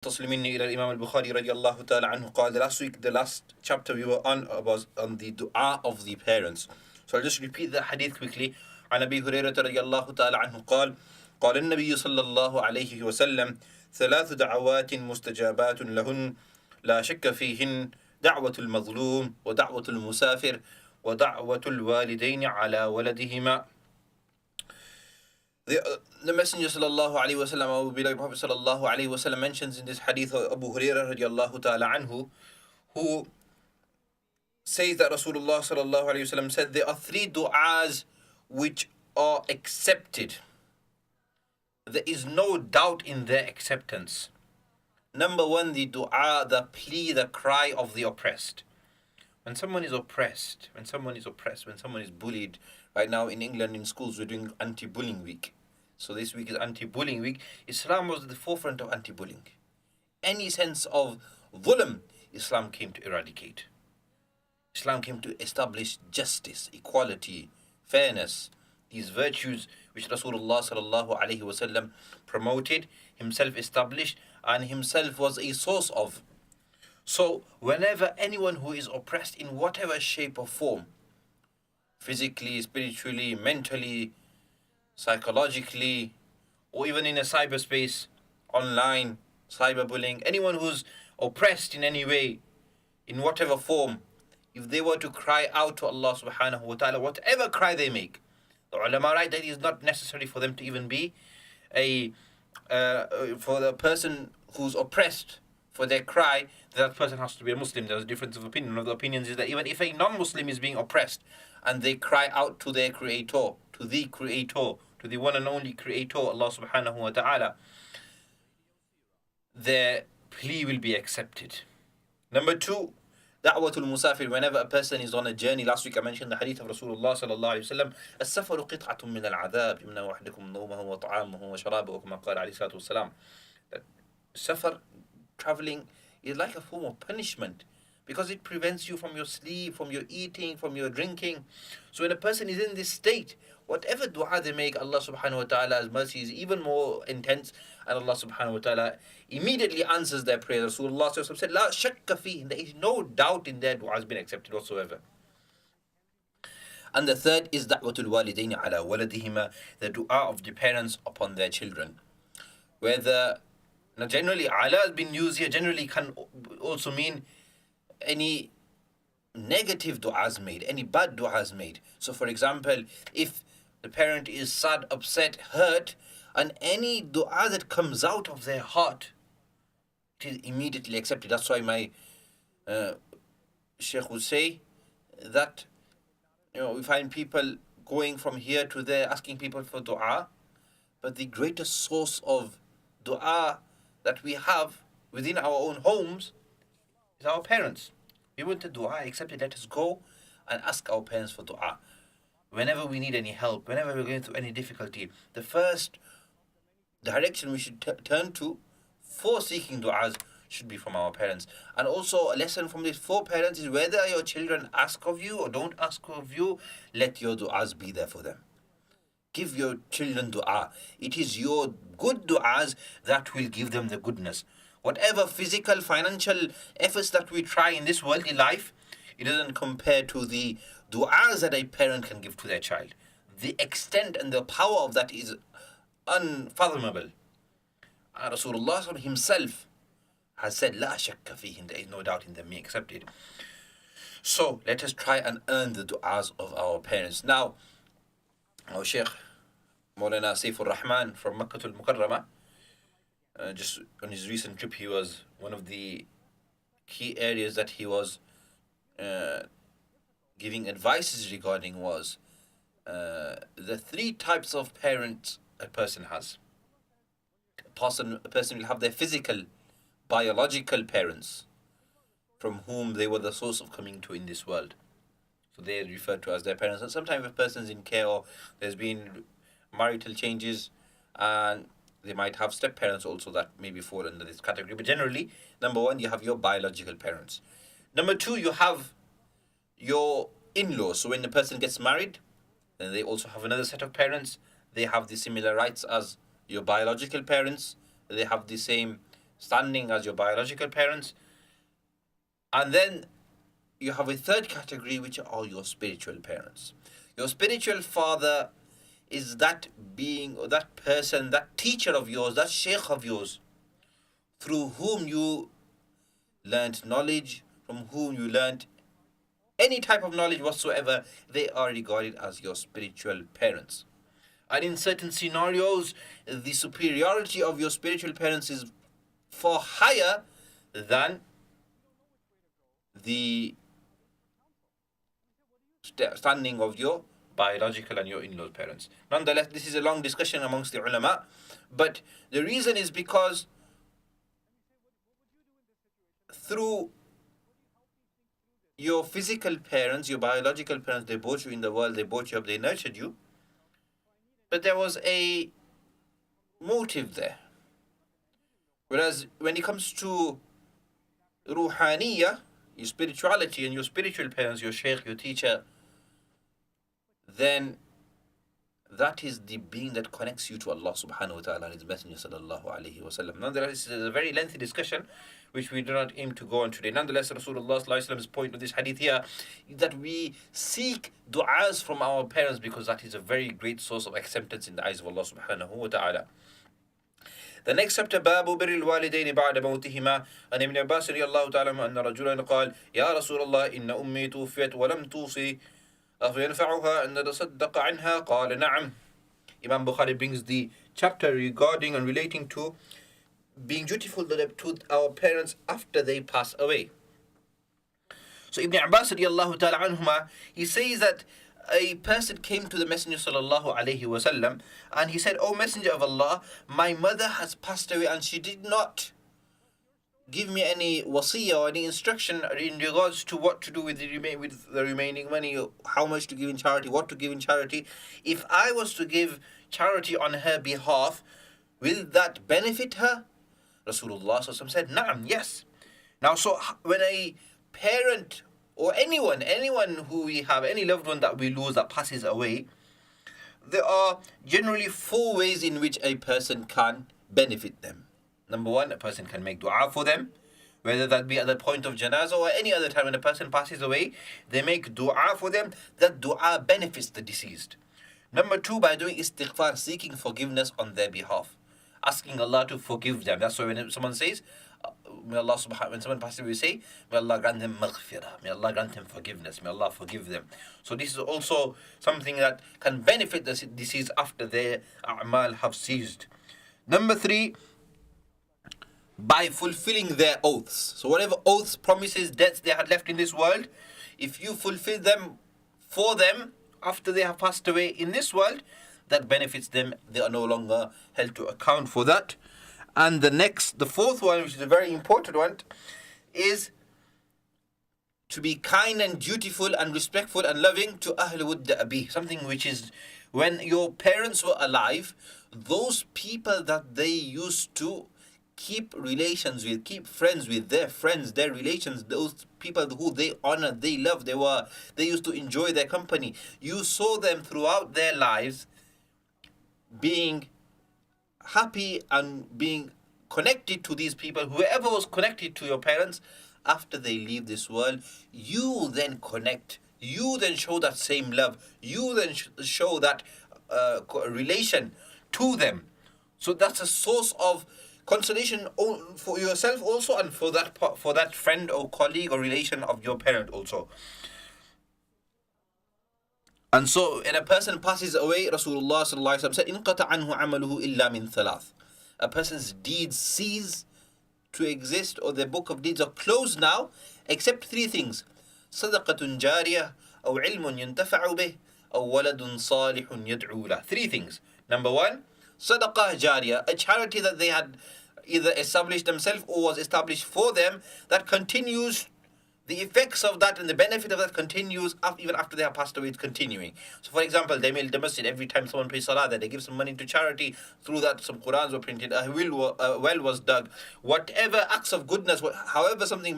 Taslimin ila Imam al-Bukhari radiallahu ta'ala anhu قال, last week, the last chapter we were on was on the dua of the parents. So I'll just repeat the hadith quickly. عن أبي هريرة رضي الله تعالى عنه قال قال النبي صلى الله عليه وسلم ثلاث دعوات مستجابات لهن لا شك فيهن دعوة المظلوم ودعوة المسافر ودعوة الوالدين على ولدهما. The Messenger sallallahu alaihi wasallam, our beloved Prophet sallallahu alaihi wasallam, mentions in this hadith of Abu Hurairah radiallahu ta'ala anhu, who says that Rasulullah sallallahu alaihi wasallam said there are three du'as which are accepted. There is no doubt in their acceptance. Number one, the du'a, the plea, the cry of the oppressed. When someone is oppressed, when someone is bullied, right now in England in schools we're doing anti-bullying week. So this week is anti-bullying week. Islam was at the forefront of anti-bullying. Any sense of dhulm, Islam came to eradicate. Islam came to establish justice, equality, fairness, these virtues which Rasulullah sallallahu alaihi wasallam promoted, himself established, and himself was a source of. So whenever anyone who is oppressed in whatever shape or form, physically, spiritually, mentally, psychologically, or even in a cyberspace, online, cyberbullying, anyone who's oppressed in any way, in whatever form, if they were to cry out to Allah subhanahu wa ta'ala, whatever cry they make, the ulama write that it is not necessary for them to even be for the person who's oppressed, for their cry, that person has to be a Muslim. There's a difference of opinion. One of the opinions is that even if a non-Muslim is being oppressed and they cry out to their Creator, to the Creator, to the one and only Creator, Allah subhanahu wa ta'ala, their plea will be accepted. Number two, da'watul musafir, whenever a person is on a journey. Last week I mentioned the hadith of Rasulullah sallallahu alayhi wa sallam, السفر قطعة من العذاب يمنع أحدكم نومه وطعامه وشرابه كما قال عليه الصلاة والسلام. That safar, traveling, is like a form of punishment because it prevents you from your sleep, from your eating, from your drinking. So when a person is in this state, whatever dua they make, Allah subhanahu wa ta'ala's mercy is even more intense, and Allah subhanahu wa ta'ala immediately answers their prayer. Rasulullah said, La shakka fi, there is no doubt in their dua has been accepted whatsoever. And the third is da'watul walidaini ala waladihima, the dua of the parents upon their children. Whether, now generally, ala has been used here, generally can also mean any negative du'as made, any bad du'as made. So for example, if the parent is sad, upset, hurt, and any du'a that comes out of their heart, it is immediately accepted. That's why my Sheikh would say that, we find people going from here to there asking people for du'a, but the greatest source of du'a that we have within our own homes is our parents. We want the dua accepted. Let us go and ask our parents for dua. Whenever we need any help, whenever we're going through any difficulty, the first direction we should turn to for seeking du'as should be from our parents. And also a lesson from this for parents is whether your children ask of you or don't ask of you, let your du'as be there for them. Give your children dua. It is your good du'as that will give them the goodness. Whatever physical, financial efforts that we try in this worldly life, it doesn't compare to the du'as that a parent can give to their child. The extent and the power of that is unfathomable. Rasulullah himself has said, La shakka fihim, there is no doubt in them being accepted. So let us try and earn the du'as of our parents. Now, our Sheikh Maulana Saifur Rahman from Makkah al-Mukarramah, just on his recent trip, he was one of the key areas that he was giving advices regarding was the three types of parents a person has. A person will have their physical, biological parents from whom they were the source of coming to in this world. So they are referred to as their parents. And sometimes if a person's in care or there's been marital changes, and they might have step-parents also that maybe fall under this category. But generally, number one, you have your biological parents. Number two, you have your in-laws. So when the person gets married, then they also have another set of parents. They have the similar rights as your biological parents. They have the same standing as your biological parents. And then you have a third category, which are your spiritual parents. Your spiritual father is that being or that person, that teacher of yours, that sheikh of yours, through whom you learnt knowledge, from whom you learnt any type of knowledge whatsoever. They are regarded as your spiritual parents. And in certain scenarios, the superiority of your spiritual parents is far higher than the standing of your biological and your in-laws parents. Nonetheless, this is a long discussion amongst the ulama, but the reason is because through your physical parents, your biological parents, they brought you in the world, they brought you up, they nurtured you, but there was a motive there. Whereas when it comes to ruhaniyah, your spirituality and your spiritual parents, your sheikh, your teacher, then that is the being that connects you to Allah subhanahu wa ta'ala and His Messenger sallallahu alayhi wa sallam. Nonetheless, this is a very lengthy discussion which we do not aim to go on today. Nonetheless, Rasulullah sallallahu alayhi wa sallam's point of this hadith here is that we seek du'as from our parents, because that is a very great source of acceptance in the eyes of Allah subhanahu wa ta'ala. The next chapter, باب بر الوالدين بعد موتهما. عن ابن عباس رضي الله تعالى عنه أن رجلا قال يا رسول الله إن أمي توفيت ولم توصي أفينفعها أن نتصدق عنها؟ قال نعم. Imam Bukhari brings the chapter regarding and relating to being dutiful to our parents after they pass away. So Ibn Abbas radiallahu ta'ala anhuma, he says that a person came to the Messenger sallallahu alayhi wasallam and he said, "O Messenger of Allah, my mother has passed away and she did not give me any wasiyah or any instruction in regards to what to do with the remaining money, how much to give in charity, what to give in charity. If I was to give charity on her behalf, will that benefit her?" Rasulullah sallallahu alayhi wasallam said, "Na'am, yes." Now, so when a parent or anyone who we have, any loved one that we lose that passes away, there are generally 4 ways in which a person can benefit them. Number 1, a person can make dua for them, whether that be at the point of janazah or any other time when a person passes away, they make dua for them. That dua benefits the deceased. Number 2, by doing istighfar, seeking forgiveness on their behalf, asking Allah to forgive them. That's why when someone says, may Allah when someone passes away, say, may Allah grant them maghfirah, may Allah grant them forgiveness, may Allah forgive them. So this is also something that can benefit the deceased after their a'mal have ceased. Number 3, by fulfilling their oaths. So whatever oaths, promises, debts they had left in this world, if you fulfill them for them after they have passed away in this world, that benefits them. They are no longer held to account for that. And the 4th one, which is a very important one, is to be kind and dutiful and respectful and loving to Ahl Wudd Abi. Something which is, when your parents were alive, those people that they used to keep relations with, keep friends with, their friends, their relations, those people who they honored, they loved, they used to enjoy their company. You saw them throughout their lives being happy and being connected to these people. Whoever was connected to your parents, after they leave this world, you then connect, you then show that same love, you then show that relation to them. So that's a source of consolation for yourself also, and for that friend or colleague or relation of your parent also. And so, when a person passes away, Rasulullah sallallahu alaihi wasallam said, "Inqata anhu amaluhu illa min thalath." A person's deeds cease to exist, or the book of deeds are closed now, except 3 things: sadaqatun jariyah, aw ilmun yuntafa'u bih, aw waladun salihun yad'u lah. 3 things. Number 1, sadaqah jariyah, a charity that they had either established themselves or was established for them, that continues. The effects of that and the benefit of that continues even after they have passed away. It's continuing. So, for example, they made the masjid. Every time someone prays salah, they give some money to charity. Through that, some Qurans were printed. A well was dug. Whatever acts of goodness, however someone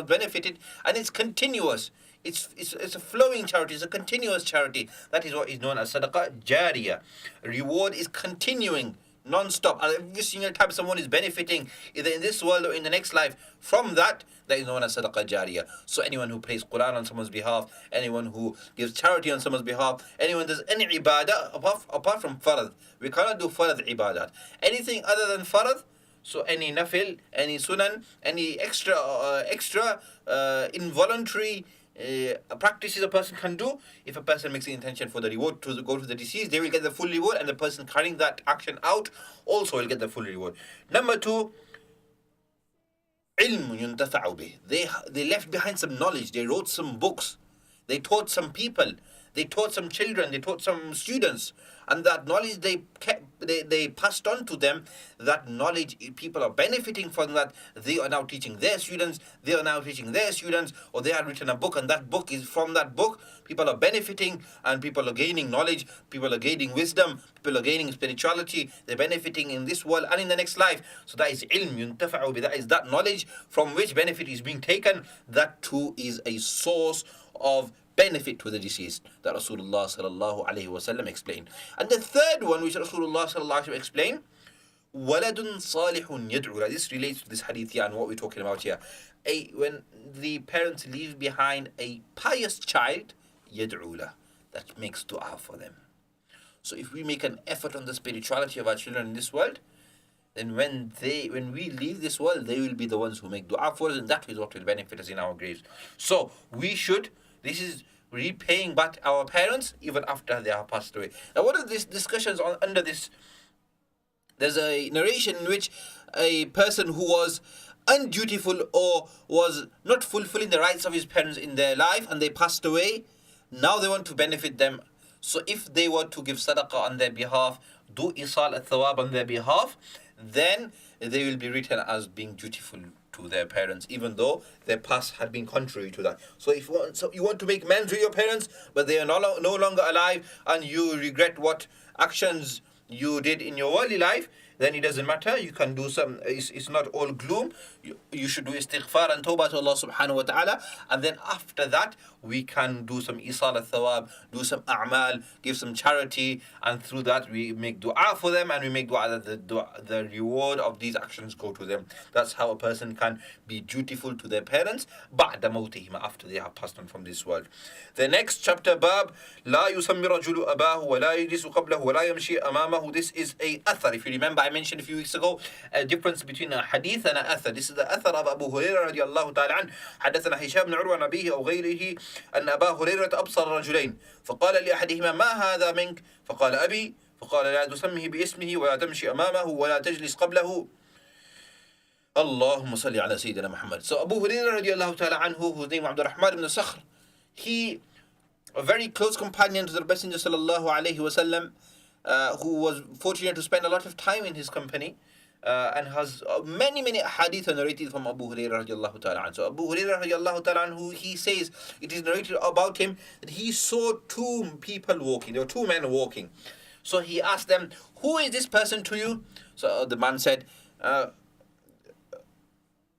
benefited, and it's continuous. It's a flowing charity. It's a continuous charity. That is what is known as sadaqah jariyah. Reward is continuing non-stop. Every single time someone is benefiting, either in this world or in the next life, from that is known as sadaqah jariyah. So anyone who plays Quran on someone's behalf, anyone who gives charity on someone's behalf, anyone does any ibadah apart from farad. We cannot do farad ibadat. Anything other than farad, so any nafil, any sunan, any extra involuntary practices a person can do, if a person makes the intention for the reward to go to the deceased, they will get the full reward, and the person carrying that action out also will get the full reward. Number two, ilm yuntafa'u bih. They left behind some knowledge. They wrote some books. They taught some people. They taught some children. They taught some students. And that knowledge they passed on to them. That knowledge, people are benefiting from that. They are now teaching their students. They are now teaching their students. Or they have written a book, and that book is from that book. People are benefiting, and people are gaining knowledge. People are gaining wisdom. People are gaining spirituality. They're benefiting in this world and in the next life. So that is ilm yuntafa'u bi. That is that knowledge from which benefit is being taken. That too is a source of benefit to the deceased, that Rasulullah sallallahu alaihi wasallam explained. And the third one, which Rasulullah sallallahu alaihi wasallam explained, waladun salihun yad'u. This relates to this hadith here and what we're talking about here. When the parents leave behind a pious child, yad'u lah, that makes dua for them. So if we make an effort on the spirituality of our children in this world, then when we leave this world, they will be the ones who make dua for us, and that is what will benefit us in our graves. So this is repaying back our parents even after they have passed away. Now, what are these discussions under this? There's a narration in which a person who was undutiful or was not fulfilling the rights of his parents in their life and they passed away, now they want to benefit them. So if they were to give sadaqah on their behalf, do isal al-thawab on their behalf, then they will be written as being dutiful to their parents, even though their past had been contrary to that. So if you want to make amends with your parents, but they are no longer alive, and you regret what actions you did in your early life, then it doesn't matter. You can do some, it's not all gloom. You should do istighfar and tawbah to Allah subhanahu wa ta'ala. And then after that, we can do some isal al-thawab, do some a'mal, give some charity. And through that, we make dua for them, and we make dua that the reward of these actions go to them. That's how a person can be dutiful to their parents ba'da mawtihim, after they have passed on from this world. The next chapter, bab, لا يسمي رجل أباه ولا يجلس قبله ولا يمشي أمامه. This is a athar. If you remember, I mentioned a few weeks ago a difference between a hadith and an athar. This is the athar of Abu Hurairah رضي الله تعالى عنه. حدثنا هشام بن عروة عن أبيه أو غيره أن أبا هريرة أبصر رجلين فقال لأحدهما ما هذا منك؟ فقال أبي. فقال لا تسمه باسمه ولا تمشي أمامه ولا تجلس قبله. اللهم صل على سيدنا محمد. So Abu Hurairah رضي الله تعالى عنه, whose name was Abd al-Rahman ibn Sakhr, he, a very close companion to the Messenger sallallahu alaihi wasallam, who was fortunate to spend a lot of time in his company, and has many hadith narrated from Abu Hurairah radiallahu ta'ala anhu. So Abu Hurairah radiallahu ta'ala anhu, he says, it is narrated about him that he saw two people walking. There were two men walking. So he asked them, who is this person to you? So the man said, ما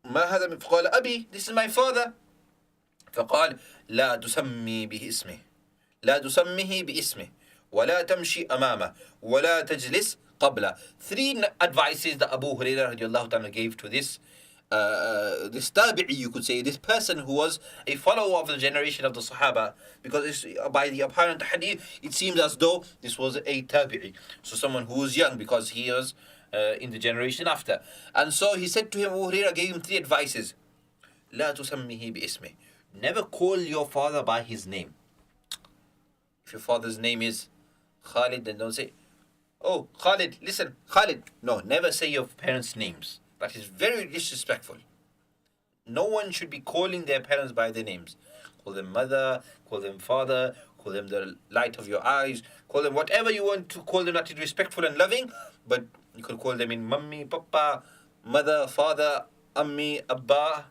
هذا؟ فقال أبي, this is my father. فقال لا تسمي باسمه لا تسميه باسمه ولا تمشي أمامه ولا تجلس قبله. Three advices that Abu Hurairah radiallahu ta'ala gave to this tabi'i, you could say, this person who was a follower of the generation of the Sahaba, because by the apparent hadith, it seems as though this was a tabi'i, so someone who was young, because he was in the generation after. And so he said to him, Abu Hurairah gave him three advices. لا تسميه باسمه. Never call your father by his name. If your father's name is Khalid, then don't say, oh, Khalid, listen, Khalid. No, never say your parents' names. That is very disrespectful. No one should be calling their parents by their names. Call them mother, call them father, call them the light of your eyes, call them whatever you want to call them that is respectful and loving, but you could call them in mummy, papa, mother, father, ammi, abba,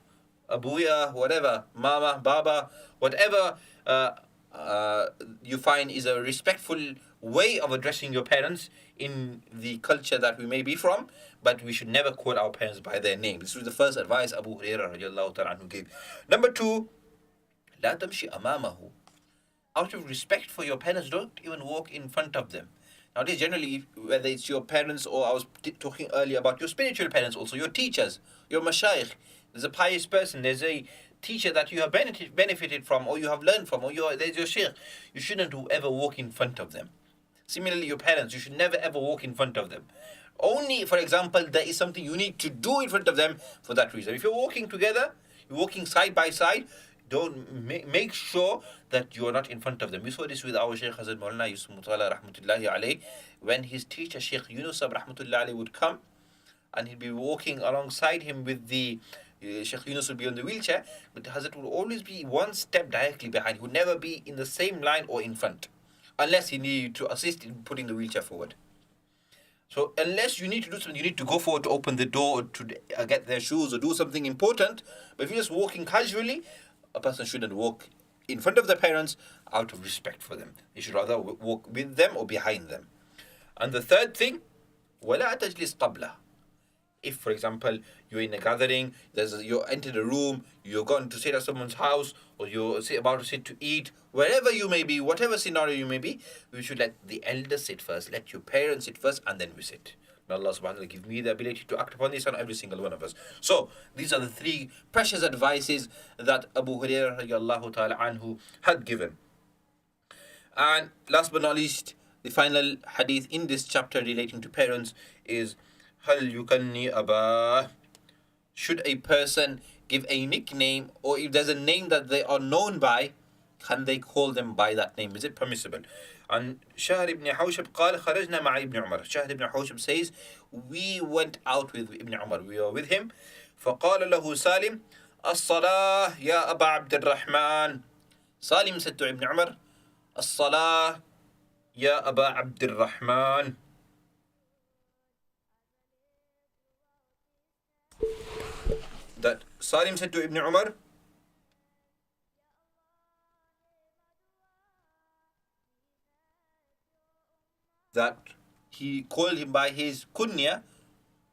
abuya, whatever, mama, baba, whatever you find is a respectful way of addressing your parents in the culture that we may be from, but we should never call our parents by their name. This was the first advice Abu Hurairah radiallahu ta'ala anhu gave. Number two, لا تمشي أمامه. Out of respect for your parents, don't even walk in front of them. Nowadays, generally, whether it's your parents or I was talking earlier about your spiritual parents, also your teachers, your mashayikh. There's a pious person. There's a teacher that you have benefited from, or you have learned from, or there's your sheikh. You shouldn't ever walk in front of them. Similarly, your parents, you should never ever walk in front of them. Only, for example, there is something you need to do in front of them for that reason. If you're walking together, you're walking side by side, don't make sure that you're not in front of them. We saw this with our Shaykh Hazrat Maulana Yusuf Mutala rahmatullahi alayh, when his teacher Shaykh Yunus rahmatullahi alayh would come and he'd be walking alongside him with the Shaykh Yunus would be on the wheelchair, but Hazrat would always be one step directly behind. He would never be in the same line or in front, unless he needed to assist in putting the wheelchair forward. So unless you need to do something, you need to go forward to open the door to get their shoes or do something important. But if you're just walking casually, a person shouldn't walk in front of their parents out of respect for them. They should rather walk with them or behind them. And the third thing, وَلَا تَجْلِسْ قَبْلَهُ. If, for example, you're in a gathering, you entered a room, you're going to sit at someone's house, or you're about to sit to eat, wherever you may be, whatever scenario you may be, we should let the elders sit first. Let your parents sit first, and then we sit. May Allah subhanahu wa ta'ala give me the ability to act upon this on every single one of us. So, these are the three precious advices that Abu Hurairah radiallahu ta'ala anhu had given. And last but not least, the final hadith in this chapter relating to parents is هل يكني أباه. Should a person give a nickname, or if there's a name that they are known by, can they call them by that name? Is it permissible? And Shahr ibn Hawshab قال خرجنا مع ابن عمر. Shahr ibn Hawshab says, we went out with Ibn Umar, we were with him. فقال له سالم الصلاة يا أبا عبد الرحمن. Salim said to Ibn Umar, الصلاة يا أبا عبد الرحمن. That Salim said to Ibn Umar that he called him by his kunya,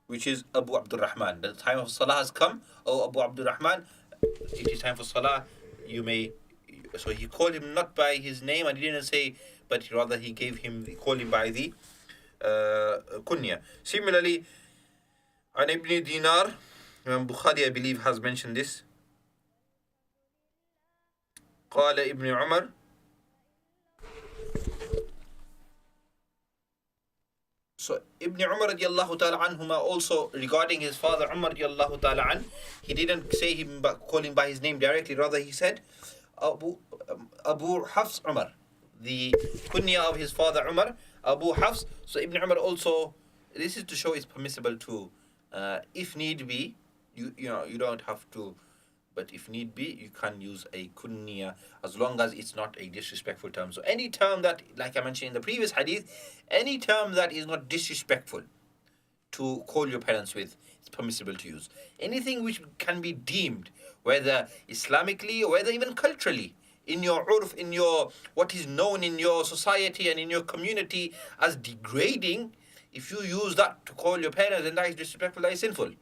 which is Abu Abdul Rahman. The time of Salah has come. Oh, Abu Abdul Rahman, it is time for Salah. You may. So he called him not by his name, and he didn't say, but rather he called him by the kunya. Similarly, an Ibn Dinar, Bukhari, I believe, has mentioned this. قال ابن عمر. So Ibn Umar radiallahu ta'ala anhuma also, regarding his father Umar radiallahu ta'ala an, he didn't say him but call him by his name directly, rather he said Abu Hafs Umar, the kunya of his father Umar, Abu Hafs. So Ibn Umar also, this is to show it's permissible to, if need be, you don't have to, but if need be, you can use a kunya as long as it's not a disrespectful term. So any term that, like I mentioned in the previous hadith, any term that is not disrespectful to call your parents with, it's permissible to use. Anything which can be deemed, whether Islamically or whether even culturally, in your urf, in your what is known in your society and in your community as degrading, if you use that to call your parents, then that is disrespectful, that is sinful.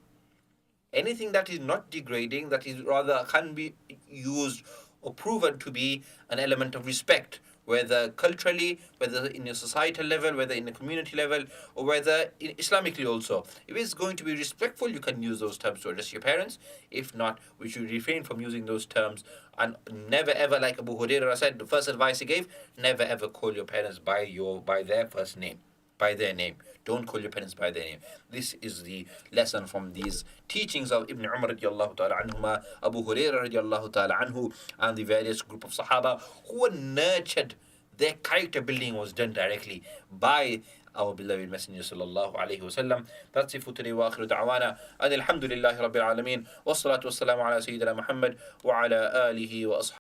Anything that is not degrading, that is rather can be used or proven to be an element of respect, whether culturally, whether in a societal level, whether in a community level, or whether Islamically also. If it's going to be respectful, you can use those terms to address your parents. If not, we should refrain from using those terms, and never ever, like Abu Hurairah said, the first advice he gave, never ever call your parents by their first name, by their name. Don't call your parents by their name. This is the lesson from these teachings of Ibn Umar radiallahu ta'ala anhuma, Abu Hurairah radiallahu ta'ala anhu, and the various group of Sahaba who were nurtured. Their character building was done directly by our beloved Messenger sallallahu alayhi wa sallam. That's it for today. Wa akhiru da'wana and alhamdulillahi rabbil alameen. Wassalatu wassalamu ala Sayyidina Muhammad wa ala alihi wa ashabihi.